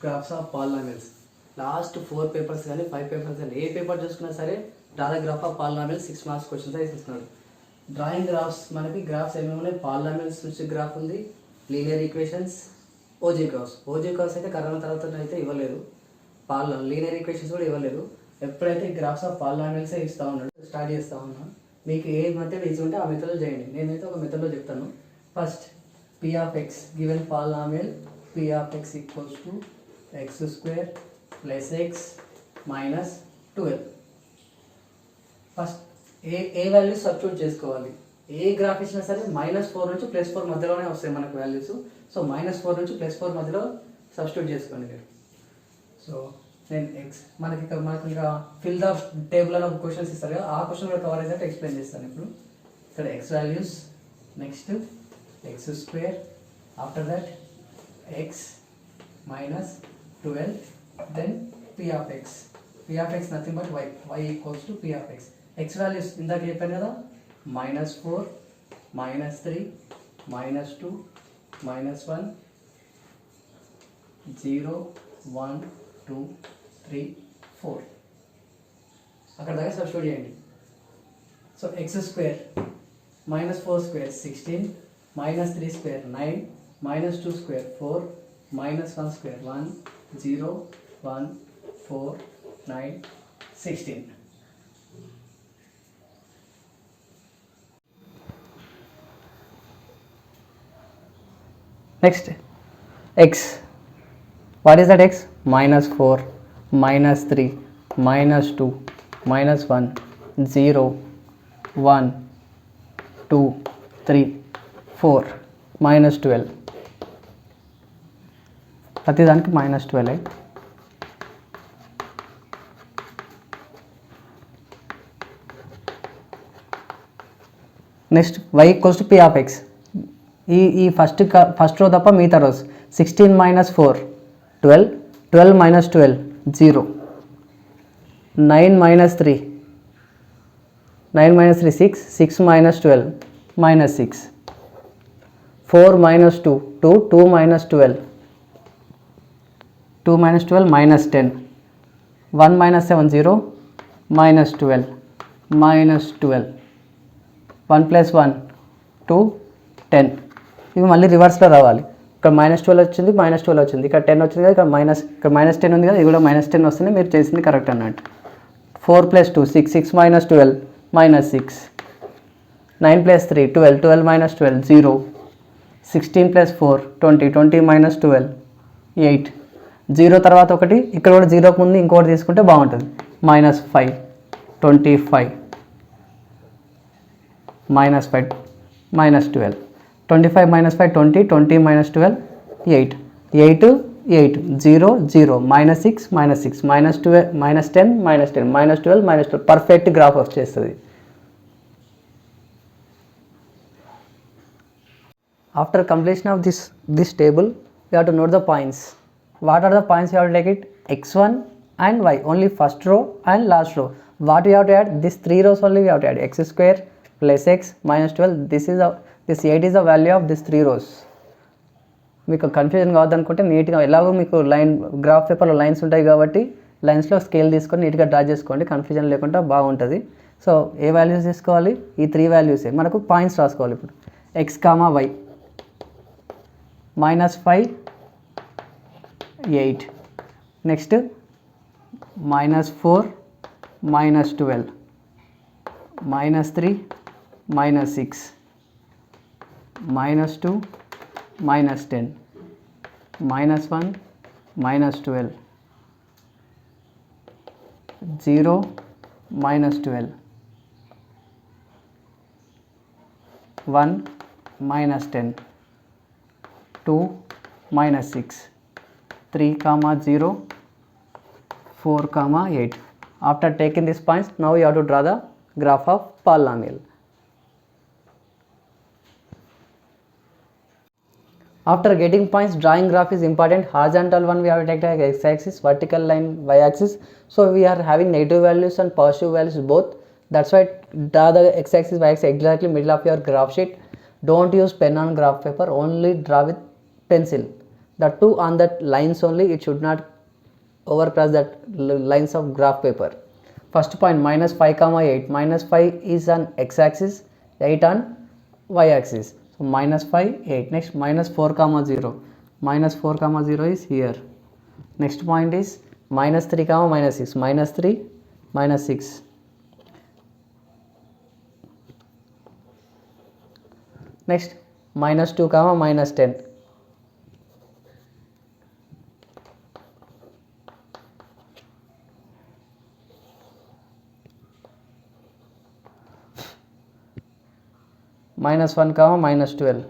Graphs of polynomials. Last 4 papers కానీ 5 papers కానీ ఏ paper చూసుకున్నా సరే draw the graph of polynomials 6 marks questions అయితే ఇస్తున్నాడు. డ్రాయింగ్ గ్రాఫ్స్ మనకి గ్రాఫ్స్ ఏమేమి ఉన్నాయి? పాలినామియల్స్ నుంచి గ్రాఫ్ ఉంది, లీనియర్ ఈక్వేషన్స్, ఓజీ గ్రాఫ్స్ అయితే కరోనా తర్వాత అయితే ఇవ్వలేదు, లీనియర్ ఈక్వేషన్స్ కూడా ఇవ్వలేదు. ఎప్పుడైతే గ్రాఫ్స్ ఆఫ్ పాలినామియల్సే ఇస్తూ ఉన్నాడు, స్టార్ట్ చేస్తూ ఉన్నాను. మీకు ఏ మెథడ్ ఈజీ ఉంటే ఆ మెథడ్లో చేయండి. నేనైతే ఒక మెథడ్లో చెప్తాను. First p of x given polynomial p of x equals to x square plus x minus 12. First A values substitute చేసుకోవాలి. ఏ గ్రాఫ్ ఇచ్చినా సరే -4 నుంచి +4 మధ్యలోనే వస్తాయి మనకు వాల్యూస్. సో -4 నుంచి +4 మధ్యలో సబ్స్టిట్యూట్ చేసుకోండి మీరు. సో నేను మనకు ఇంకా ఫిల్ ద టేబుల్ అని ఒక క్వశ్చన్స్ ఇస్తారు కదా, ఆ క్వశ్చన్ కూడా కవర్ అయితే ఎక్స్ప్లెయిన్ చేస్తాను ఇప్పుడు. ఇక్కడ X values, next x square, after that x minus 12, then p of x nothing but y equals to p of x values ఇందాక చెప్పాను కదా, -4, -3, -2, -1, 0, 1, 2, 3, 4 అక్కడ దాకా సబ్స్టిట్యూట్ చేయండి. So x square -4 square 16, -3 square 9, -2 square 4, -1 square 1, 0, 1, 4, 9, 16. Next, x. What is that x? -4, -3, -2, -1, 0, 1, 2, 3, 4, -12. ప్రతి దానికి -12. Next y equals to p of x. ఈ first row తప్ప మిగతా రోస్ 16 - 4 12, 12 - 12 0, 9 - 3 9 - 3 6, 6 - 12 -6, 4 - 2 2, 2 - 12 2 - 12 -10, 1 - 7 0, -12, -12, 1 + 1 2, 10. ఇవి మళ్ళీ రివర్స్లో రావాలి. ఇక్కడ -12 వచ్చింది, -12 వచ్చింది, ఇక్కడ 10 వచ్చింది కదా, ఇక్కడ -10 ఉంది కదా, ఇది కూడా -10 వస్తుంది. మీరు చేసింది కరెక్ట్ అన్నట్టు. 4 + 2 6, 6 - 12 -6, 9 + 3 12, 12 - 12 0, 16 + 4 20, 20 - 12 8, 0 తర్వాత ఒకటి, ఇక్కడ కూడా 0కు ముందు ఇంకోటి తీసుకుంటే బాగుంటుంది. -5 25, -5 -12, 25 - 5 20, 20 - 12 8, 8 8 0 0 -6 -6 -12 -10 -10 -12 -12 పర్ఫెక్ట్ గ్రాఫ్ వచ్చేస్తుంది. After completion of this table, you have to note the points. What are the points? You have to take it x1 and y, only first row and last row. What you have to add? These 3 rows only we have to add. X square plus x minus 12. This 8 is the value of these 3 rows. మీకు confusion కావద్దనుకుంటే నీట్గా ఎలాగో మీకు graph పేపర్లో lines ఉంటాయి కాబట్టి లైన్స్లో scale తీసుకొని నీట్గా డ్రా చేసుకోండి, కన్ఫ్యూజన్ లేకుండా బాగుంటుంది. సో ఏ వాల్యూస్ తీసుకోవాలి? ఈ 3 వాల్యూసే మనకు పాయింట్స్ రాసుకోవాలి. ఇప్పుడు x, y -5 8, next -4 -12, -3 -6, -2 -10, -1 -12 0 -12 1 -10 2 -6 3, 0 4, 8. After taking these points, now you have to draw the graph of polynomial. After getting points, drawing graph is important. Horizontal one we have to take the x-axis, vertical line y-axis. So we are having negative values and positive values both. That's why draw the x-axis, y-axis exactly middle of your graph sheet. Don't use pen on graph paper, only draw with pencil. the two on that lines only, it should not overcross that lines of graph paper. First point, minus 5 comma 8. Minus 5 is on x-axis, 8 on y-axis. So minus 5, 8. Next, minus 4 comma 0. Minus 4 comma 0 is here. Next point is minus 3 comma minus 6. Minus 3, minus 6. Next, minus 2 comma minus 10. Minus 1 comma minus 12.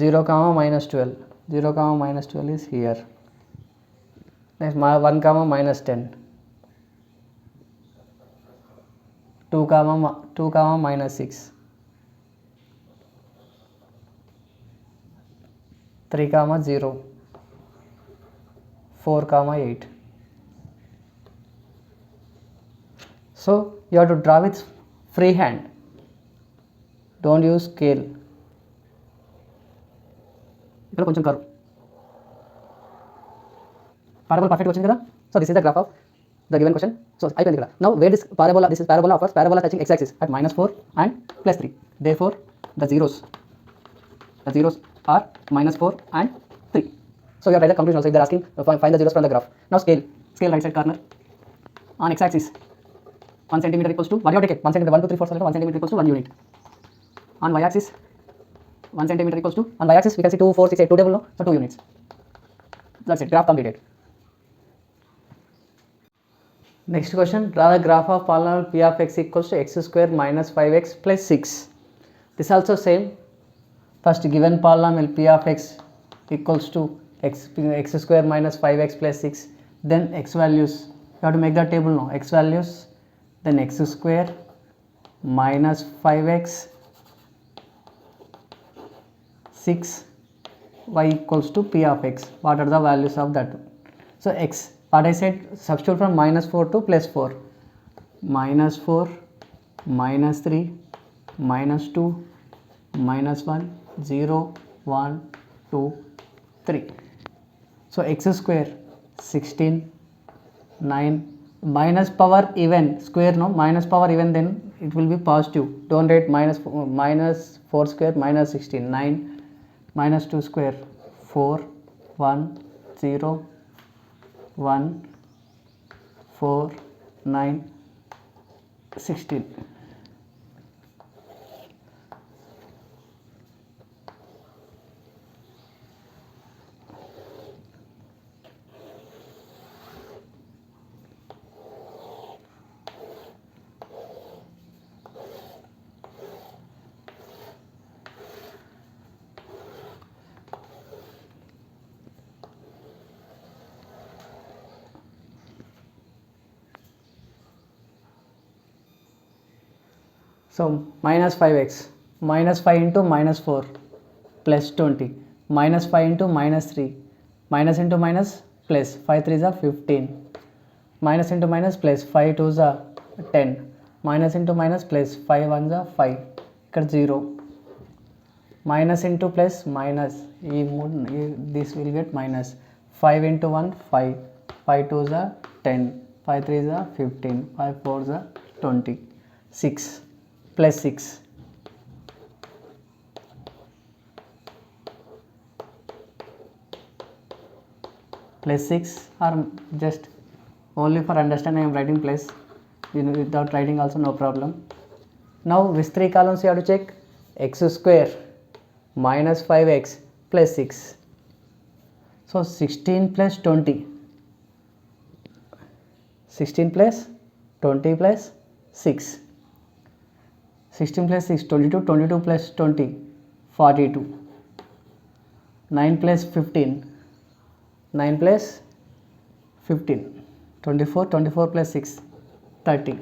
Zero comma minus 12. 0 comma minus 12 is here. Next, 1 comma minus 10. 2 comma minus 6. 3 comma 0. 4 comma 8. So you have to draw with free hand, don't use scale. ఇక్కడ కొంచెం curve parabola perfect వచ్చింది కదా. So this is the graph of the given question. So అయిపోయింది ఇక్కడ. Now where this is parabola offers parabola touching x axis at minus 4 and plus 3. Therefore the zeros are minus 4 and 3. So you have write the conclusion also. If they are asking find the zeros from the graph. Now scale right side corner on x axis 1 centimeter equals to, what you have taken? 1 centimeter, 1 2 3 4 7 1 centimeter equals to 1 unit. On y axis 1 centimeter equals to, on y axis we can see 2 4 6 8, 2 table, no? So 2 units. That's it, graph completed. Next question, draw the graph of polynomial p of x equals to x square minus 5x plus 6. This also same. First, given polynomial p of x equals to x square minus 5x plus 6, then x values, you have to make the table now. X values, then x square minus 5x 6 y equals to p of x. What are the values of that? So x, what I said, substitute from minus 4 to plus 4. Minus 4, minus 3, minus 2, minus 1, 0, 1, 2, 3. So x square 16, 9, minus power even, square no, minus power even, then it will be positive. Don't write minus 4 square minus 16, 9, minus 2 square 4, 1, 0, 1, 4, 9, 16. So minus 5x, minus 5 into minus 4 plus 20, minus 5 into minus 3, minus into minus plus 5 3 is 15, minus into minus plus 5 2 is 10, minus into minus plus 5 1 is 5, ఇక్కడ 0, minus into plus minus, this will get minus, 5 into 1 5, 5 2 is 10, 5 3 is 15, 5 4 is 20, 6 plus 6, plus 6, or just only for understanding I am writing plus, without writing also no problem. Now with 3 columns you have to check. X square minus 5x plus 6, so 16 plus 20, 16 plus 20 plus 6, 16 plus 6, 22, 22 plus 20, 42, 9 plus 15, 9 plus 15, 24, 24 plus 6, 30,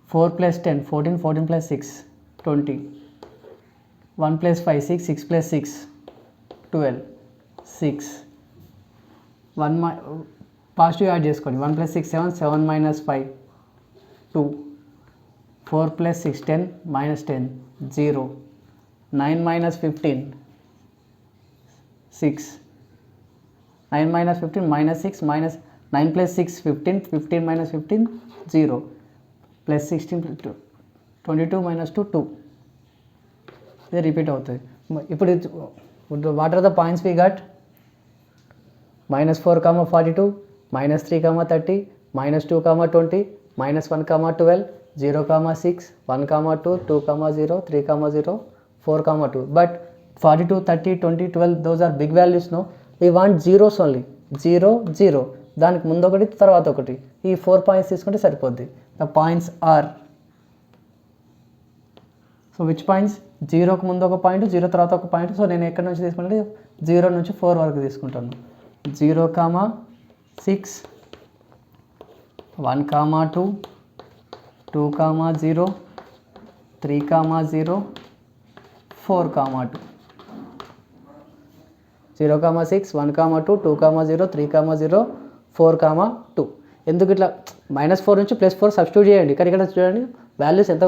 4 plus 10, 14, 14 plus 6, 20, 1 plus 5, 6, 6 plus 6, 12, 6, 1 positive add చేసుకోండి. 1 plus 6 7, 7 minus 5 2, 4 plus 6 10 minus 10 0, 9 minus 15 6, 9 minus 15 minus 6 minus 9 plus 6 15, 15 minus 15 0, plus 16 22 minus 2 2. ఇది repeat అవుతుంది. ఇప్పుడు what are the points we got? -4, 42, -3, 30, -2, 20, -1, 12, 0, 6, 1, 2, 2, 0, 3, 0, 4, 2. But 42, 30, 20, 12, those are big values, no? We want zeros only. 0, 0. దానికి ముందు ఒకటి తర్వాత ఒకటి. ఈ 4 పాయింట్స్ తీసుకుంటే సరిపోద్ది. The points are, so which points? 0కి ముందు ఒక పాయింట్, 0 తర్వాత ఒక పాయింట్. సో నేను ఎక్కడి నుంచి తీసుకుంటే 0 నుంచి 4 వరకు తీసుకుంటాను. 0, 6, 1, 2, 2, 0, 3, 0, 4, 2. 0, 6, 1, 2, 2, 0, 3, 0, 4, 2. ఎందుకు ఇట్లా -4 నుంచి +4 సబ్స్టిట్యూట్ చేయండి. కానీ ఇక్కడ చూడండి వాల్యూస్ ఎంత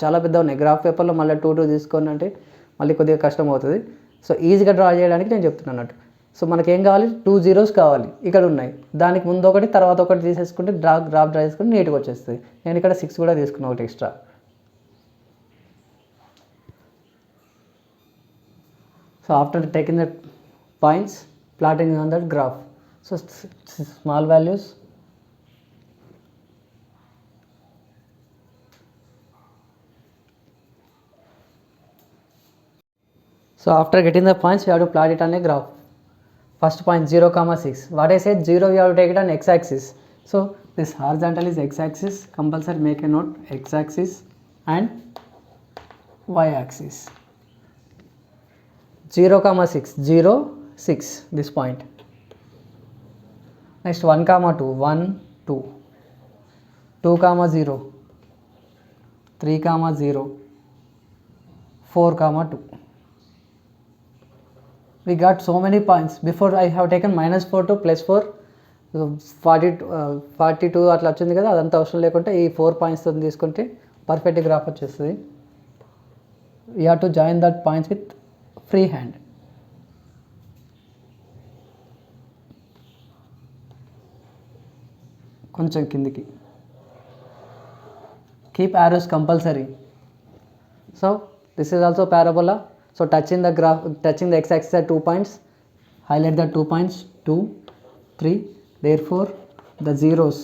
చాలా పెద్ద ఉన్నాయి. గ్రాఫ్ పేపర్లో మళ్ళీ 2, 2 తీసుకోండి అంటే మళ్ళీ కొద్దిగా కష్టం అవుతుంది. సో ఈజీగా డ్రా చేయడానికి నేను చెప్తున్నాను అన్నట్టు. సో మనకేం కావాలి? 2 zeros కావాలి. ఇక్కడ ఉన్నాయి. దానికి ముందు ఒకటి తర్వాత ఒకటి తీసేసుకుంటే గ్రాఫ్ డ్రా చేసుకుంటే నీట్గా వచ్చేస్తుంది. నేను ఇక్కడ 6 కూడా తీసుకున్నాను, ఒకటి extra. So after taking the points, plotting on that graph. So small values, so after getting the points we have to plot it on a graph. First point 0, 6. What I said, 0 we have to take it on x-axis. So this horizontal is x-axis. Compulsory make a note, x-axis and y-axis. 0, 6. 0, 6. This point. Next 1, 2. 1, 2. 2, 0. 3, 0. 4, 2. We got so many points. Before I have taken -4 to +4, 42 అట్లా వచ్చింది కదా, అదంతా అవసరం లేకుంటే ఈ 4 పాయింట్స్తో తీసుకుంటే perfect graph వచ్చేస్తుంది. You have to join that points with free hand. కొంచెం కిందికి keep arrows compulsory. So this is also parabola. So touching the graph, touching the x-axis at 2 points, highlight the 2 points, 2, 3. Therefore the zeros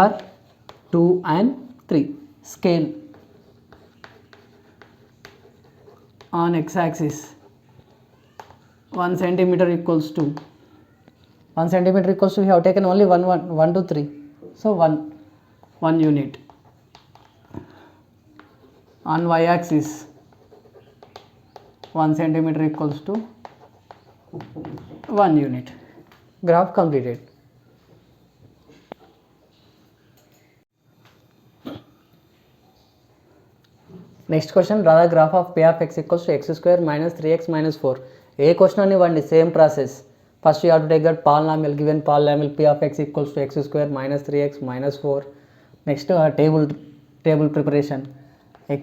are 2 and 3. Scale on x-axis 1 centimeter equals to 1 centimeter equals to, we have taken only 1 to 3. So 1 unit. On y-axis 1 centimeter equals to 1 unit. Graph completed. Next question, draw the graph of p of x equals to x square minus 3x minus 4. A question అనివ్వండి, same process. First you have to take that polynomial, given polynomial p of x equals to x square minus 3x minus 4. Next table preparation. x,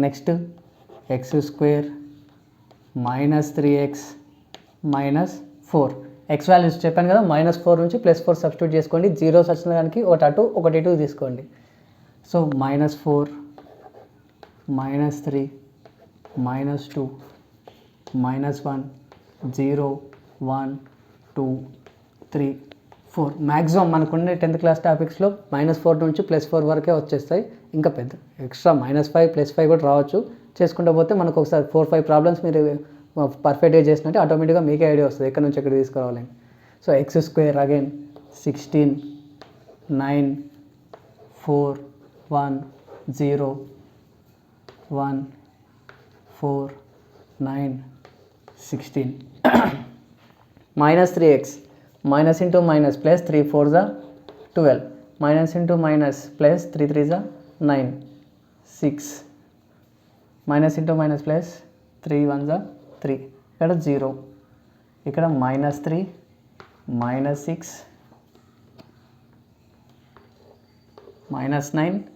next x square minus 3x minus 4. x values చెప్పాను కదా, -4 నుంచి +4 substitute చేసుకోండి. Zeros వచ్చిన దానికి ఒకటి అటు ఒకటి ఇటు తీసుకోండి. సో -4, -3, -2, -1, 0, 1, 2, 3, 4. మ్యాక్సిమం మనకుండే 10th క్లాస్ టాపిక్స్లో -4 నుంచి +4 వరకే వచ్చేస్తాయి. ఇంకా పెద్ద ఎక్స్ట్రా -5 +5 కూడా రావచ్చు. చేసుకుంటూ పోతే మనకు ఒకసారి 4-5 ప్రాబ్లమ్స్ మీరు పర్ఫెక్ట్గా చేసినట్టే ఆటోమేటిక్గా మీకే ఐడియా వస్తుంది ఎక్కడి నుంచి ఎక్కడ తీసుకురావాలని. So x square again 16, 9, 4, 1, 0, 1, 4, 9, 16. -3x, minus into minus plus 3 4s are 12, minus into minus plus 3 3s are 9, 6, minus into minus plus 3 1s are 3, ఇక్కడ 0, ఇక్కడ -3, -6, minus 9,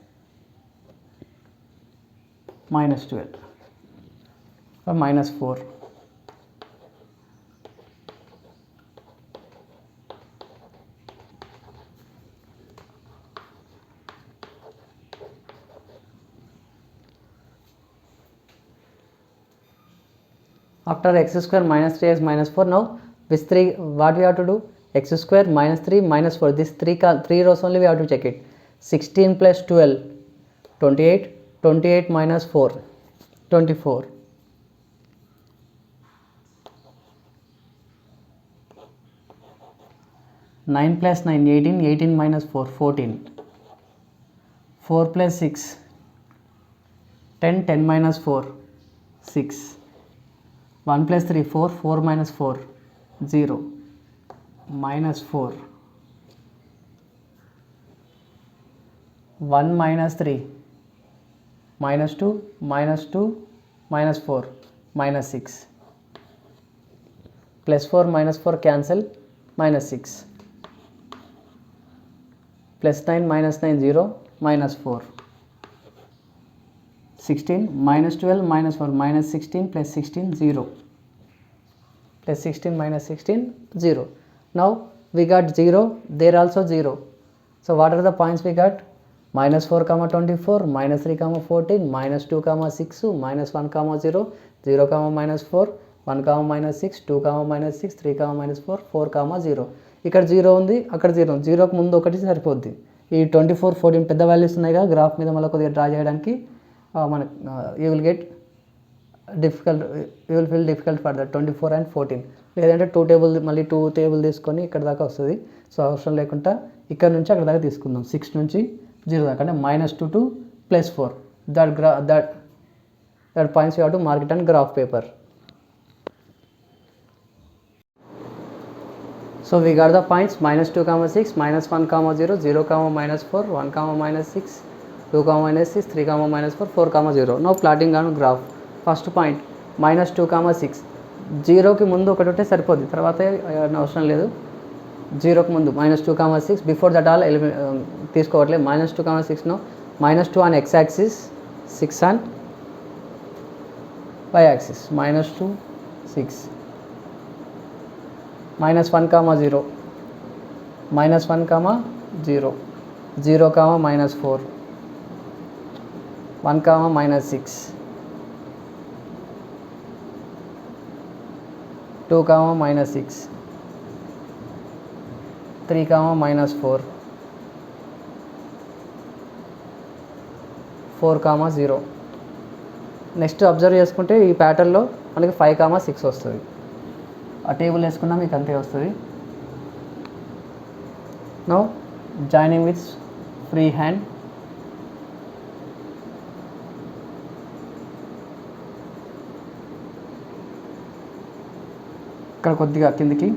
minus 12 or minus 4. After x square minus 3x minus 4, now this 3, what we have to do? X square minus 3 minus 4, this 3 rows only we have to check it. 16 plus 12, 28, 28 minus 4, 24. 9 plus 9, 18, 18 minus 4, 14. 4 plus 6, 10, 10 minus 4, 6. 1 plus 3, 4, 4 minus 4, 0, minus 4. 1 minus 3, minus 2, minus 2, minus 4, minus 6. Plus 4 minus 4 cancel, minus 6. Plus 9 minus 9, 0, minus 4. 16 minus 12 minus 4 minus 16 plus 16 0 plus 16 minus 16 0. Now we got 0, there also 0. So what are the points we got? Minus 4 comma 24, minus 3 comma 14, minus 2 comma 6, minus 1 comma 0, 0 comma minus 4, 1 comma minus 6, 2 comma minus 6, 3 comma minus 4, 4 comma 0. ఇక్కడ 0 ఉంది, అక్కడ 0 ఉంది. 0కి ముందు ఒకటి సరిపోద్ది. ఈ 24, 14 పెద్ద వాల్యూస్ ఉన్నాయి కదా, గ్రాఫ్ మీద మళ్ళీ కొద్దిగా డ్రా చేయడానికి మన you will get difficult, you will feel difficult for that 24 and 14. లేదంటే 2 టేబుల్ మళ్ళీ 2 టేబుల్ తీసుకొని ఇక్కడ దాకా వస్తుంది. సో అవసరం లేకుండా ఇక్కడ నుంచి అక్కడ దాకా తీసుకుందాం. 6 నుంచి 0 దాకా, అంటే -2 to +4. that points you have to mark it on graph paper. So we got the points -2 comma 6, -1 comma 0, 0 comma minus 4, 1 comma minus 6, 2 comma minus 6, 3 comma minus 4, 4 comma 0. Now plotting on graph. First point -2 comma 6. 0కి ముందు ఒకటి ఉంటే సరిపోద్ది, తర్వాత అవసరం లేదు. 0కి ముందు -2 comma 6, బిఫోర్ దట్ ఆల్ తీసుకోవట్లేదు. -2 comma 6 no, -2 on x axis, 6 on y axis. -2, 6. -1 comma 0, -1 comma 0, 0 comma minus 4, 1 comma minus 6, 2 comma minus 6, 3 comma minus 4, 4 comma 0. Next observe చేసుకుంటే ఈ ప్యాటర్న్లో మనకి 5 comma 6 వస్తుంది. ఆ టేబుల్ వేసుకున్నా మీకు అంతే వస్తుంది. Now joining with free hand. ఇక్కడ కొద్దిగా కిందికి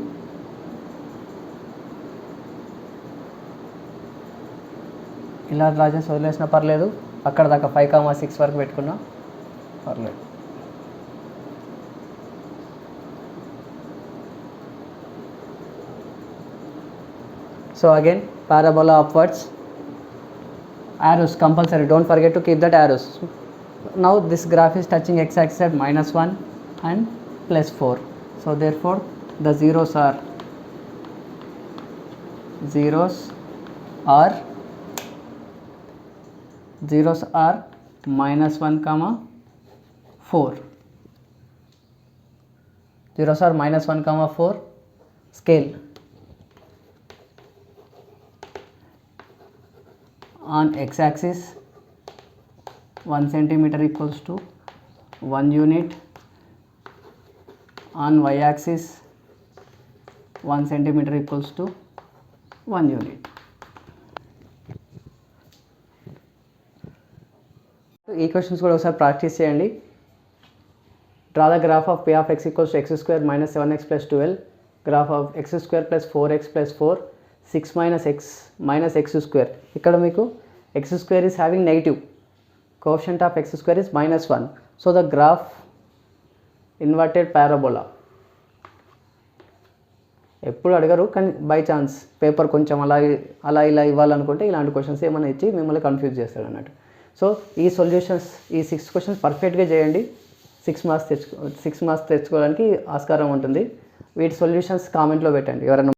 ఇలా డ్రా చేసి వదిలేసినా పర్లేదు, అక్కడ దాకా 5 comma 6 వరకు పెట్టుకున్నా పర్లేదు. So again parabola upwards, arrows compulsory, don't forget to keep that arrows. Now this graph is touching x axis at -1 and +4. So therefore the zeros are -1 comma 4. Zeros are -1 comma 4. Scale on x axis 1 centimeter equals to 1 unit, on y axis 1 centimeter equals to 1 unit. ఈ questions కూడా ఒకసారి practice చేయండి. Draw the graph of p of x equals to x square minus 7x plus 12, graph of x square plus 4x plus 4, 6 minus x square. ఇక్కడ మీకు x square is having negative, coefficient of x square is -1. So the graph inverted parabola, ఎప్పుడు అడగరు, కానీ by chance paper కొంచెం అలా ఇలా ఇవ్వాలనుకుంటే ఇలాంటి క్వశ్చన్స్ ఏమైనా ఇచ్చి మిమ్మల్ని కన్ఫ్యూజ్ చేస్తాడు అన్నట్టు. సో ఈ సొల్యూషన్స్, ఈ 6 క్వశ్చన్స్ పర్ఫెక్ట్గా చేయండి. 6 మార్క్స్ తెచ్చుకోవడానికి ఆస్కారం ఉంటుంది. వీటి సొల్యూషన్స్ కామెంట్లో పెట్టండి ఎవరైనా